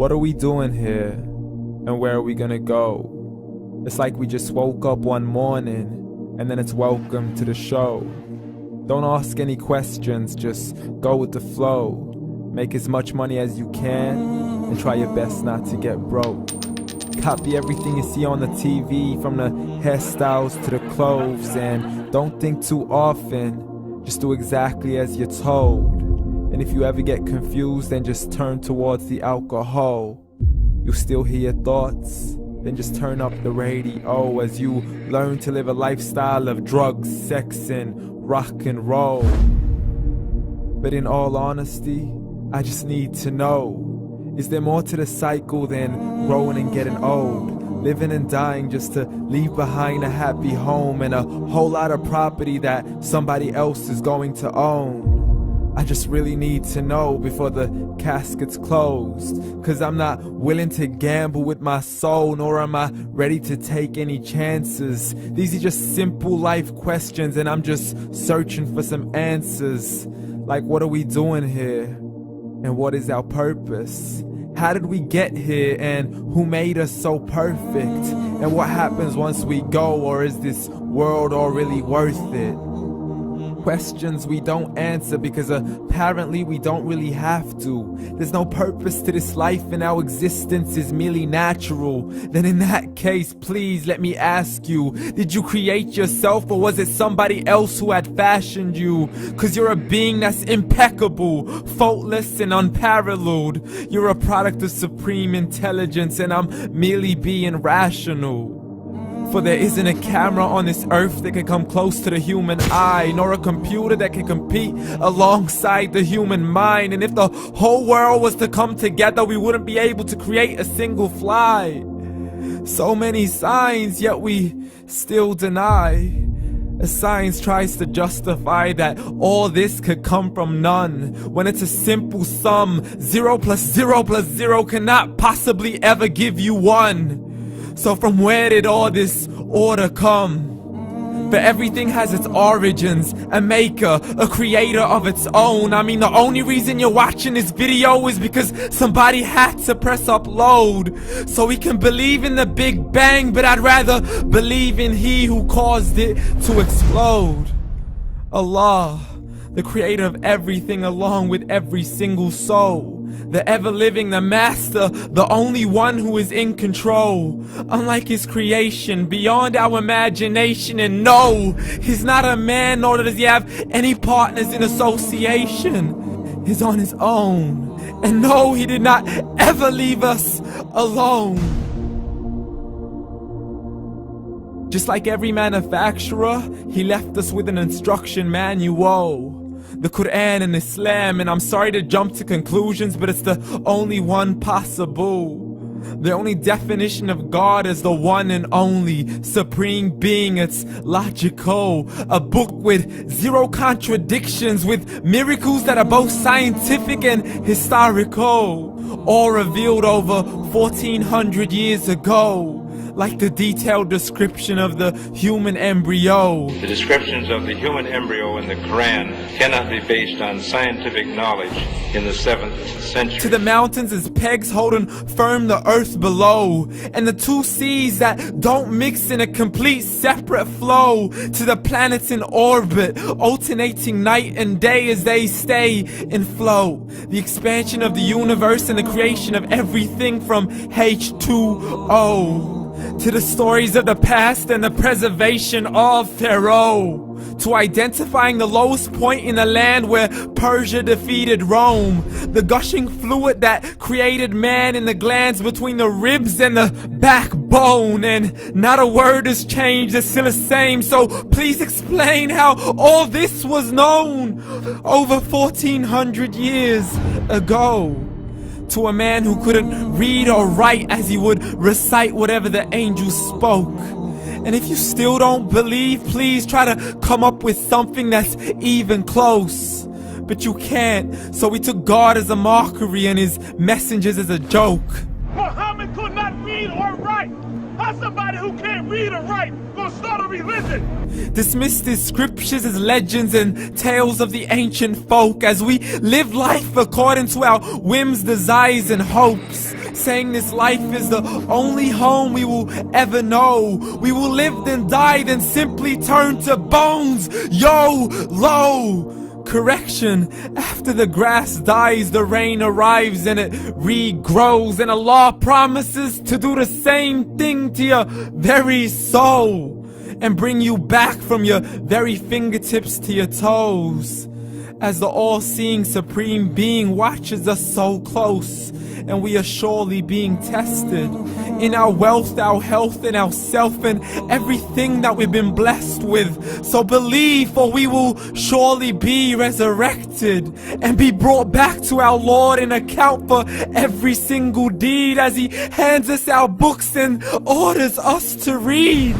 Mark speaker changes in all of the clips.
Speaker 1: What are we doing here? And where are we gonna go? It's like we just woke up one morning and then it's welcome to the show. Don't ask any questions, just go with the flow. Make as much money as you can and try your best not to get broke. Copy everything you see on the TV, from the hairstyles to the clothes, and don't think too often, just do exactly as you're told. And if you ever get confused, then just turn towards the alcohol. You'll still hear your thoughts, then just turn up the radio as you learn to live a lifestyle of drugs, sex, and rock and roll. But in all honesty, I just need to know, is there more to the cycle than growing and getting old? Living and dying just to leave behind a happy home and a whole lot of property that somebody else is going to own. I just really need to know before the casket's closed, 'cause I'm not willing to gamble with my soul, nor am I ready to take any chances. These are just simple life questions and I'm just searching for some answers. Like, what are we doing here? And what is our purpose? How did we get here, and who made us so perfect? And what happens once we go, or is this world all really worth it? Questions we don't answer because apparently we don't really have to. There's no purpose to this life and our existence is merely natural. Then in that case, please let me ask you, did you create yourself, or was it somebody else who had fashioned you? 'Cause you're a being that's impeccable, faultless and unparalleled. You're a product of supreme intelligence and I'm merely being rational. For there isn't a camera on this earth that can come close to the human eye, nor a computer that can compete alongside the human mind. And if the whole world was to come together, we wouldn't be able to create a single fly. So many signs, yet we still deny. As science tries to justify that all this could come from none, when it's a simple sum. 0 plus 0 plus 0 cannot possibly ever give you 1. So from where did all this order come? For everything has its origins, a maker, a creator of its own. I mean, the only reason you're watching this video is because somebody had to press upload. So we can believe in the Big Bang, but I'd rather believe in He who caused it to explode. Allah, the creator of everything along with every single soul. The ever-living, the master, the only one who is in control. Unlike his creation, beyond our imagination. And no, he's not a man, nor does he have any partners in association. He's on his own. And no, he did not ever leave us alone. Just like every manufacturer, he left us with an instruction manual. The Quran and Islam, and I'm sorry to jump to conclusions, but it's the only one possible. The only definition of God is the one and only supreme being. It's logical, a book with 0 contradictions, with miracles that are both scientific and historical, all revealed over 1400 years ago. Like the detailed description of the human embryo.
Speaker 2: The descriptions of the human embryo in the Quran cannot be based on scientific knowledge in the 7th century.
Speaker 1: To the mountains as pegs holding firm the earth below, and the 2 seas that don't mix in a complete separate flow. To the planets in orbit, alternating night and day as they stay in flow. The expansion of the universe and the creation of everything from H2O. To the stories of the past and the preservation of Pharaoh. To identifying the lowest point in the land where Persia defeated Rome. The gushing fluid that created man in the glands between the ribs and the backbone. And not a word has changed, it's still the same. So please explain how all this was known over 1400 years ago. To a man who couldn't read or write as he would recite whatever the angels spoke. And if you still don't believe, please try to come up with something that's even close. But you can't, so we took God as a mockery and his messengers as a joke.
Speaker 3: Muhammad could not read or write. How somebody who can't read or write gonna start a religion?
Speaker 1: Dismissed his scriptures as legends and tales of the ancient folk, as we live life according to our whims, desires, and hopes. saying this life is the only home we will ever know. We will live then die, then simply turn to bones. YOLO! Correction, after the grass dies, the rain arrives and it regrows, and Allah promises to do the same thing to your very soul and bring you back from your very fingertips to your toes, as the all-seeing supreme being watches us so close, and we are surely being tested in our wealth, our health, and our self, and everything that we've been blessed with. So believe, for we will surely be resurrected and be brought back to our Lord and account for every single deed, as He hands us our books and orders us to read.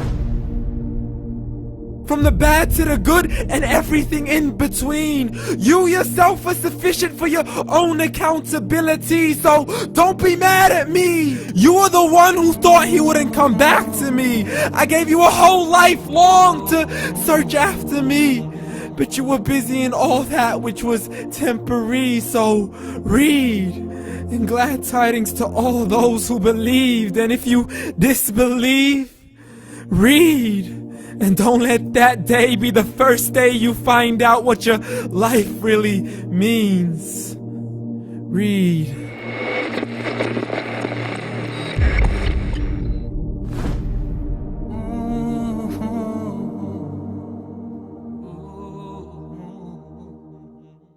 Speaker 1: From the bad to the good and everything in between. You yourself are sufficient for your own accountability, so don't be mad at me. You are the one who thought He wouldn't come back to me. I gave you a whole life long to search after me, but you were busy in all that which was temporary. So read, and glad tidings to all those who believed, and if you disbelieve, read. And don't let that day be the first day you find out what your life really means. Read.